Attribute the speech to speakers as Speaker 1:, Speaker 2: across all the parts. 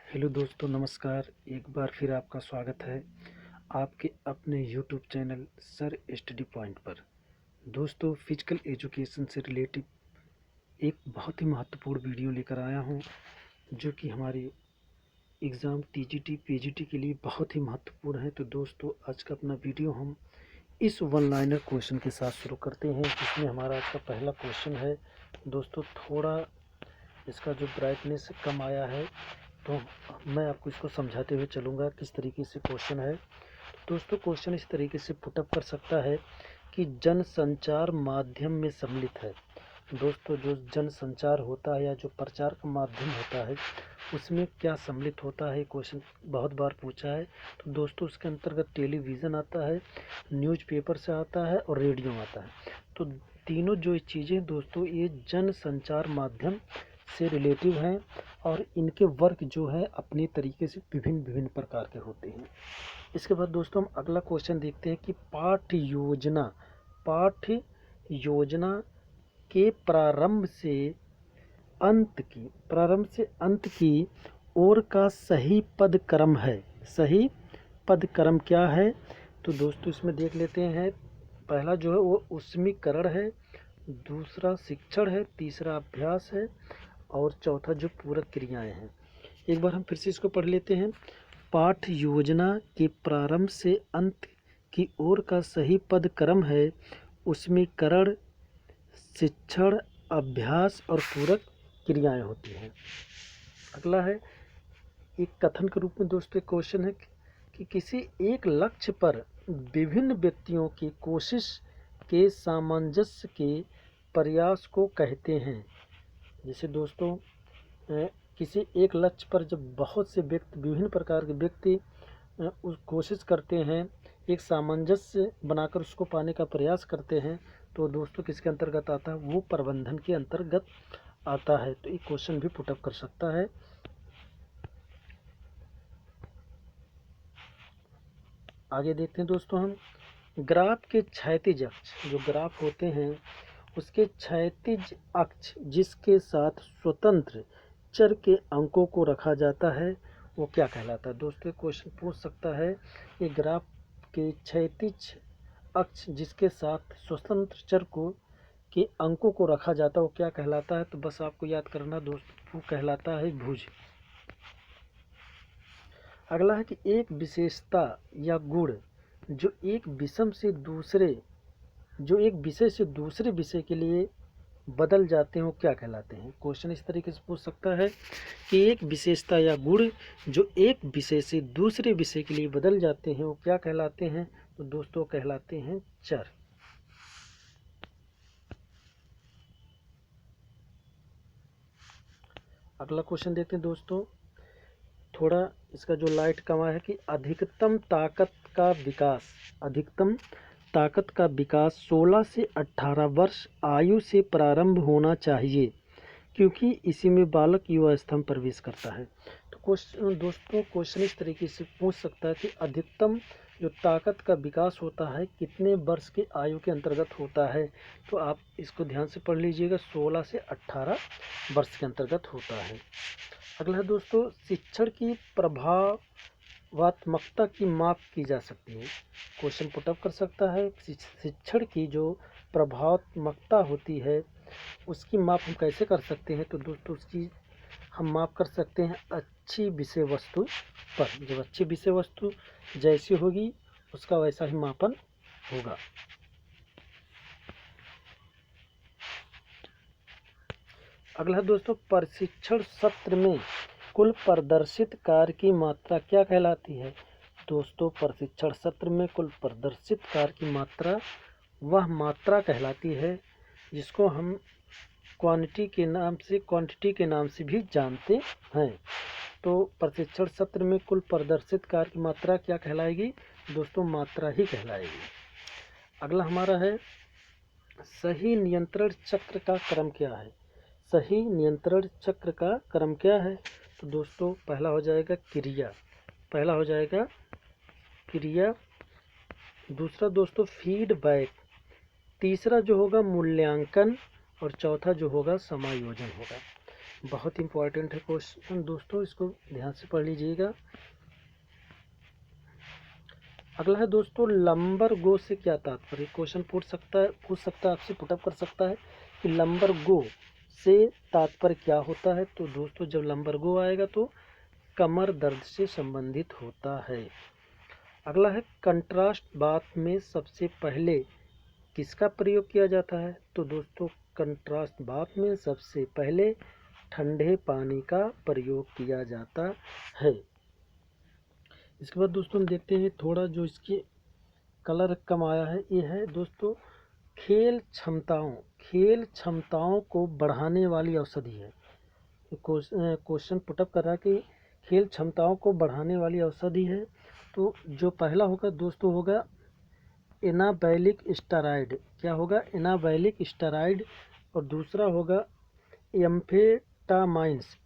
Speaker 1: Hello दोस्तों, नमस्कार। एक बार फिर आपका स्वागत है आपके अपने YouTube channel sir study point पर। दोस्तों, फिजिकल एजुकेशन से रिलेटेड एक बहुत ही महत्वपूर्ण वीडियो लेकर आया हूं, जो कि हमारे एग्ज़ाम टीजीटी पीजीटी के लिए बहुत ही महत्वपूर्ण है। तो दोस्तों, आज का अपना वीडियो हम इस वन लाइनर क्वेश्चन के साथ शुरू करते हैं, जिसमें हमारा आज का पहला क्वेश्चन है। दोस्तों, थोड़ा इसका जो ब्राइटनेस कम आया है, तो मैं आपको इसको समझाते हुए चलूँगा किस तरीके से क्वेश्चन है। दोस्तों, क्वेश्चन इस तरीके से पुटअप कर सकता है कि जनसंचार माध्यम में सम्मिलित है। दोस्तों, जो जनसंचार होता है या जो प्रचार का माध्यम होता है, उसमें क्या सम्मिलित होता है, क्वेश्चन बहुत बार पूछा है। तो दोस्तों, उसके अंतर्गत टेलीविज़न आता है, न्यूज़पेपर से आता है और रेडियो आता है। तो तीनों जो चीज़ें दोस्तों, ये जनसंचार माध्यम से रिलेटिव हैं और इनके वर्क जो है अपने तरीके से विभिन्न प्रकार के होते हैं। इसके बाद दोस्तों, हम अगला क्वेश्चन देखते हैं कि पाठ्य योजना के प्रारंभ से अंत की ओर का सही पद क्रम है। सही पद क्रम क्या है? तो दोस्तों, इसमें देख लेते हैं। पहला जो है वो उस्मीकरण है, दूसरा शिक्षण है, तीसरा अभ्यास है और चौथा जो पूरक क्रियाएं हैं। एक बार हम फिर से इसको पढ़ लेते हैं। पाठ योजना के प्रारंभ से अंत की ओर का सही पद क्रम है उस्मीकरण, शिक्षण, अभ्यास और पूरक क्रियाएं होती हैं। अगला है एक कथन के रूप में दोस्तों एक क्वेश्चन है कि किसी एक लक्ष्य पर विभिन्न व्यक्तियों की कोशिश के सामंजस्य के प्रयास को कहते हैं। जैसे दोस्तों, किसी एक लक्ष्य पर जब बहुत से व्यक्ति, विभिन्न प्रकार के व्यक्ति उस कोशिश करते हैं, एक सामंजस्य बनाकर उसको पाने का प्रयास करते हैं, तो दोस्तों किसके अंतर्गत आता है? वो प्रबंधन के अंतर्गत आता है। तो ये क्वेश्चन भी पुटअप कर सकता है। आगे देखते हैं दोस्तों, हम ग्राफ के क्षैतिज अक्ष, जो ग्राफ होते हैं उसके क्षैतिज अक्ष जिसके साथ स्वतंत्र चर के अंकों को रखा जाता है, वो क्या कहलाता है? दोस्तों, क्वेश्चन पूछ सकता है कि ग्राफ के क्षैतिज अक्ष जिसके साथ स्वतंत्र चर के अंकों को रखा जाता है, वो क्या कहलाता है? तो बस आपको याद करना दोस्तों, वो कहलाता है भुज। अगला है कि एक विशेषता या गुण जो एक विषय से दूसरे विषय के लिए बदल जाते हैं, वो क्या कहलाते हैं? क्वेश्चन इस तरीके से पूछ सकता है कि एक विशेषता या गुण जो एक विषय से दूसरे विषय के लिए बदल जाते हैं, वो क्या कहलाते हैं? तो दोस्तों, कहलाते हैं चर। अगला क्वेश्चन देखते हैं दोस्तों, थोड़ा इसका जो लाइट कमा है कि अधिकतम ताकत का विकास 16 से 18 वर्ष आयु से प्रारंभ होना चाहिए, क्योंकि इसी में बालक युवावस्था में प्रवेश करता है। तो क्वेश्चन इस तरीके से पूछ सकता है कि अधिकतम जो ताकत का विकास होता है कितने वर्ष की आयु के अंतर्गत होता है? तो आप इसको ध्यान से पढ़ लीजिएगा, 16 से 18 वर्ष के अंतर्गत होता है। अगला है दोस्तों, शिक्षण की प्रभावात्मकता की माप की जा सकती है। क्वेश्चन पुटअप कर सकता है शिक्षण की जो प्रभावात्मकता होती है उसकी माप हम कैसे कर सकते हैं? तो दोस्तों, उसकी हम माप कर सकते हैं अच्छी विषय वस्तु पर। जब अच्छी विषय वस्तु जैसी होगी उसका वैसा ही मापन होगा। अगला दोस्तों, प्रशिक्षण सत्र में कुल प्रदर्शित कार्य की मात्रा क्या कहलाती है? दोस्तों, प्रशिक्षण सत्र में कुल प्रदर्शित कार्य की मात्रा वह मात्रा कहलाती है जिसको हम क्वांटिटी के नाम से भी जानते हैं। तो प्रशिक्षण सत्र में कुल प्रदर्शित कार्य की मात्रा क्या कहलाएगी? दोस्तों, मात्रा ही कहलाएगी। अगला हमारा है सही नियंत्रण चक्र का क्रम क्या है? सही नियंत्रण चक्र का क्रम क्या है? तो दोस्तों, पहला हो जाएगा क्रिया, दूसरा दोस्तों फीडबैक, तीसरा जो होगा मूल्यांकन और चौथा जो होगा समायोजन होगा। बहुत इंपॉर्टेंट है क्वेश्चन दोस्तों, इसको ध्यान से पढ़ लीजिएगा। अगला है दोस्तों, लंबर गो से क्या तात्पर्य। क्वेश्चन पूछ सकता है आपसे, पुटअप कर सकता है कि लंबर गो से तात्पर्य क्या होता है। तो दोस्तों जब लंबर गो आएगा तो कमर दर्द से संबंधित होता है। अगला है, कंट्रास्ट बाथ में सबसे पहले किसका प्रयोग किया जाता है। तो दोस्तों कंट्रास्ट बाथ में सबसे पहले ठंडे पानी का प्रयोग किया जाता है। इसके बाद दोस्तों हम देखते हैं थोड़ा जो इसके कलर कम आया है, ये है दोस्तों खेल क्षमताओं को बढ़ाने वाली औषधि है। क्वेश्चन पुटअप कर रहा है कि खेल क्षमताओं को बढ़ाने वाली औषधि है। तो जो पहला होगा दोस्तों होगा एनाबैलिक स्टेरॉइड। क्या होगा, एनाबैलिक स्टेरॉइड। और दूसरा होगा एम्फेटामाइंस।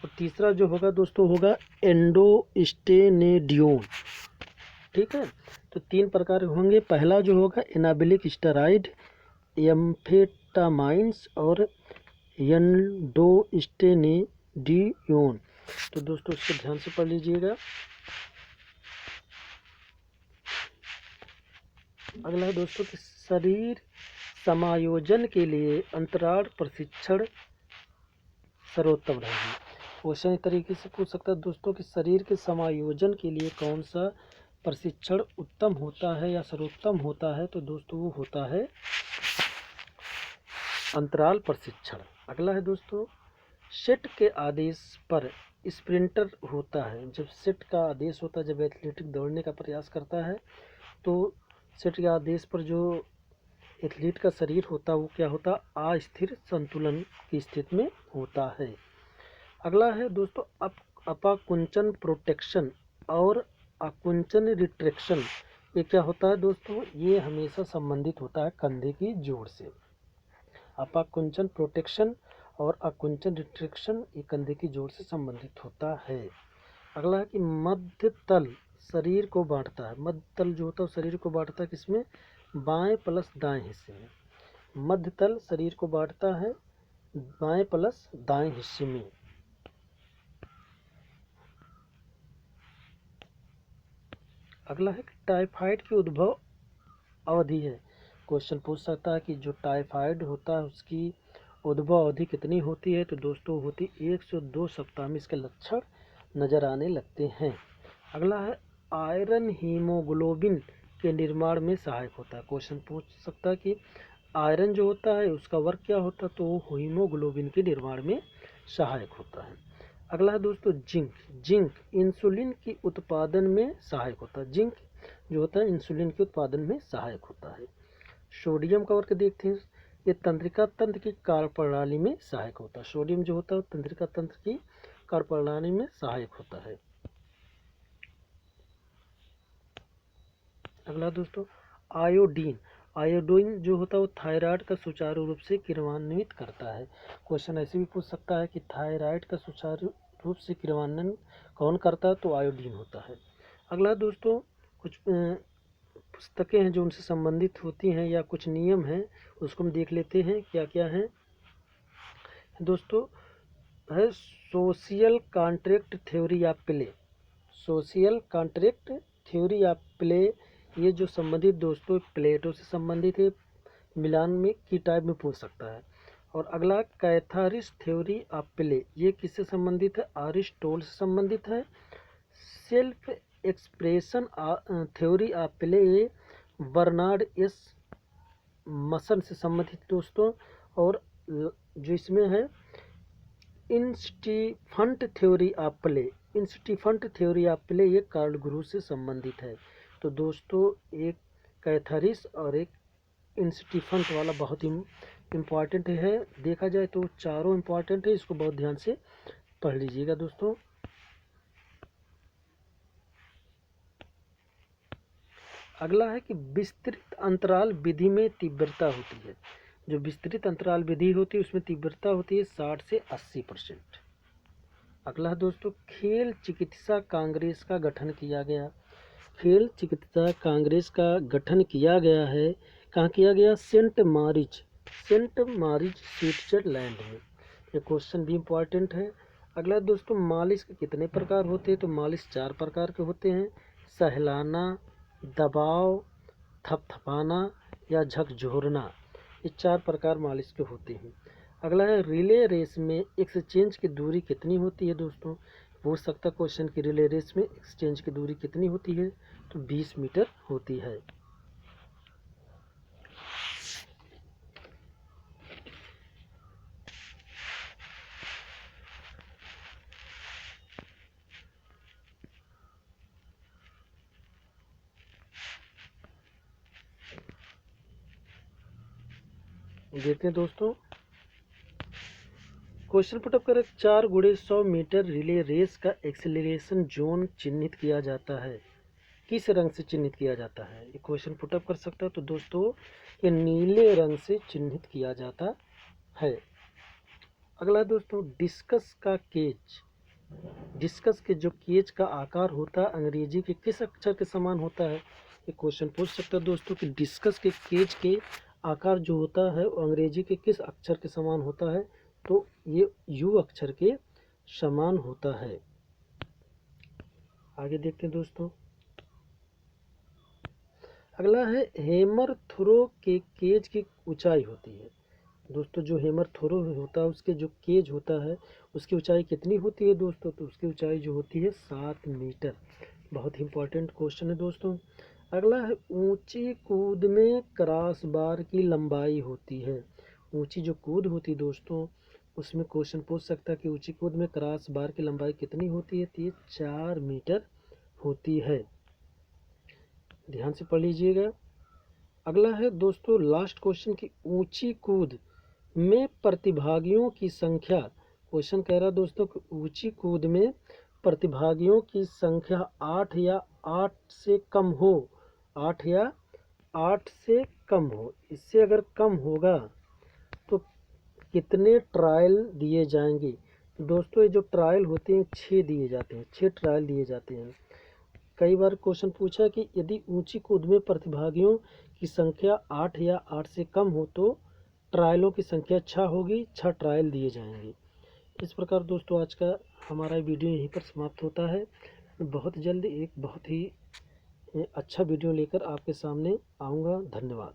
Speaker 1: और तीसरा जो होगा दोस्तों होगा एंडोस्टेनेडियोन। ठीक है, तो 3 प्रकार होंगे। पहला जो होगा एनाबैलिक स्टेरॉइड, एम्फेटामाइंस और एंडोस्टेनेडियोन। तो दोस्तों इसको ध्यान से पढ़ लीजिएगा। अगला है दोस्तों कि शरीर समायोजन के लिए अंतराल प्रशिक्षण सर्वोत्तम रहेगी। क्वेश्चन इस तरीके से पूछ सकता है दोस्तों कि शरीर के समायोजन के लिए कौन सा प्रशिक्षण उत्तम होता है या सर्वोत्तम होता है। तो दोस्तों वो होता है अंतराल प्रशिक्षण। अगला है दोस्तों, सेट के आदेश पर स्प्रिंटर होता है। जब सेट का आदेश होता है, जब एथलेटिक दौड़ने का प्रयास करता है तो सेट के आदेश पर जो एथलीट का शरीर होता है वो क्या होता है, अस्थिर संतुलन की स्थिति में होता है। अगला है दोस्तों अपाकुंचन प्रोटेक्शन और आकुंचन रिट्रैक्शन। ये क्या होता है दोस्तों, ये हमेशा संबंधित होता है कंधे की जोड़ से। अपाकुंचन प्रोटेक्शन और आकुंचन रिट्रैक्शन ये कंधे की जोड़ से संबंधित होता है। अगला है कि मध्य तल शरीर को बांटता है। मध्य तल जो होता है शरीर को बांटता है किसमें, बाएं प्लस दाएं हिस्से में। मध्य तल शरीर को बांटता है बाएं प्लस दाएं हिस्से में। अगला है कि टाइफाइड की उद्भव अवधि है। क्वेश्चन पूछ सकता है कि जो टाइफाइड होता है उसकी उद्भव अवधि कितनी होती है। तो दोस्तों होती 1 से 2 सप्ताह में इसके लक्षण नजर आने लगते हैं। अगला है आयरन हीमोग्लोबिन के निर्माण में सहायक होता है। क्वेश्चन पूछ सकता है कि आयरन जो होता है उसका वर्क क्या होता है। तो वो हीमोग्लोबिन के निर्माण में सहायक होता है। अगला है दोस्तों जिंक इंसुलिन की उत्पादन में सहायक होता है। जिंक जो होता है इंसुलिन के उत्पादन में सहायक होता है। सोडियम का वर्क देखते हैं, ये तंत्रिका तंत्र की कार्यप्रणाली में सहायक होता है। सोडियम जो होता है तंत्रिका तंत्र की कार्यप्रणाली में सहायक होता है। अगला दोस्तों आयोडीन जो होता है वो थायराइड का सुचारू रूप से क्रियान्वित करता है। क्वेश्चन ऐसे भी पूछ सकता है कि थायराइड का सुचारू रूप से क्रियान्वयन कौन करता है। तो आयोडीन होता है। अगला दोस्तों कुछ पुस्तकें हैं जो उनसे संबंधित होती हैं या कुछ नियम हैं उसको हम देख लेते हैं क्या क्या है दोस्तों। है social contract theory of play. Social contract theory of play ये जो संबंधित दोस्तों प्लेटो से संबंधित है, मिलान में की टाइप में पूछ सकता है। और अगला कैथारिस थ्योरी ऑफ प्ले ये किससे संबंधित है, अरिस्टोटल से संबंधित है। Self expression theory of play ये बर्नार्ड एस मसन से संबंधित दोस्तों। और जो इसमें है इंस्टीफंट थ्योरी ऑफ प्ले ये कार्ल गुरु से संबंधित है। तो दोस्तों एक कैथारिस और एक इंस्टीफंट वाला बहुत ही इम्पॉर्टेंट है। देखा जाए तो चारों इम्पॉर्टेंट है, इसको बहुत ध्यान से पढ़ लीजिएगा दोस्तों। अगला है कि विस्तृत अंतराल विधि में तीव्रता होती है। जो विस्तृत अंतराल विधि होती है उसमें तीव्रता होती है 60 से 80%। अगला है दोस्तों खेल चिकित्सा कांग्रेस का गठन किया गया। खेल चिकित्सा कांग्रेस का गठन किया गया है? कहाँ किया गया? सेंट मारिज स्विट्जरलैंड में। ये क्वेश्चन भी इम्पॉर्टेंट है। अगला दोस्तों, मालिश के कितने प्रकार होते हैं? तो मालिश 4 प्रकार के होते हैं, सहलाना, दबाव, थपथपाना या झकझोरना। ये 4 प्रकार मालिश के होते हैं। अगला है, रिले रेस में एक्सचेंज की दूरी कितनी होती है? दोस्तों पूछ सकता क्वेश्चन की रिले रेस में एक्सचेंज की दूरी कितनी होती है? तो 20 मीटर होती है। देखते हैं दोस्तों, क्वेश्चन पुटअप कर 4x100 मीटर रिले रेस का एक्सेलरेशन जोन चिन्हित किया जाता है, किस रंग से चिन्हित किया जाता है? ये क्वेश्चन पुटअप कर सकता है। तो दोस्तों ये नीले रंग से चिन्हित किया जाता है। अगला दोस्तों, डिस्कस के जो केज का आकार होता है अंग्रेजी के किस अक्षर के समान होता है? ये क्वेश्चन पूछ सकता है दोस्तों कि डिस्कस के केज के आकार जो होता है वो अंग्रेजी के किस अक्षर के समान होता है? तो ये यू अक्षर के समान होता है। आगे देखते हैं दोस्तों, अगला है, हैमर थ्रो के केज की ऊंचाई होती है। दोस्तों जो हैमर थ्रो होता है उसके जो केज होता है उसकी ऊंचाई कितनी होती है दोस्तों? तो उसकी ऊंचाई जो होती है 7 मीटर। बहुत ही इंपॉर्टेंट क्वेश्चन है दोस्तों। अगला है, ऊंची कूद में क्रॉस बार की लंबाई होती है। ऊंची जो कूद होती है दोस्तों उसमें क्वेश्चन पूछ सकता है कि ऊंची कूद में क्रॉस बार की लंबाई कितनी होती है? तो ये 4 मीटर होती है। ध्यान से पढ़ लीजिएगा। अगला है दोस्तों लास्ट क्वेश्चन की, ऊंची कूद में प्रतिभागियों की संख्या। क्वेश्चन कह रहा है दोस्तों कि ऊंची कूद में प्रतिभागियों की संख्या 8 या 8 से कम हो। 8 या 8 से कम हो। इससे अगर कम होगा तो कितने ट्रायल दिए जाएंगे? दोस्तों ये जो ट्रायल होते हैं 6 दिए जाते हैं, 6 ट्रायल दिए जाते हैं। कई बार क्वेश्चन पूछा कि यदि ऊंची कूद में प्रतिभागियों की संख्या 8 या 8 से कम हो तो ट्रायलों की संख्या 6 होगी, 6 ट्रायल दिए जाएंगे। इस प्रकार दोस्तों आज का हमारा वीडियो यहीं पर समाप्त होता है। बहुत जल्द एक बहुत ही अच्छा वीडियो लेकर आपके सामने आऊँगा। धन्यवाद।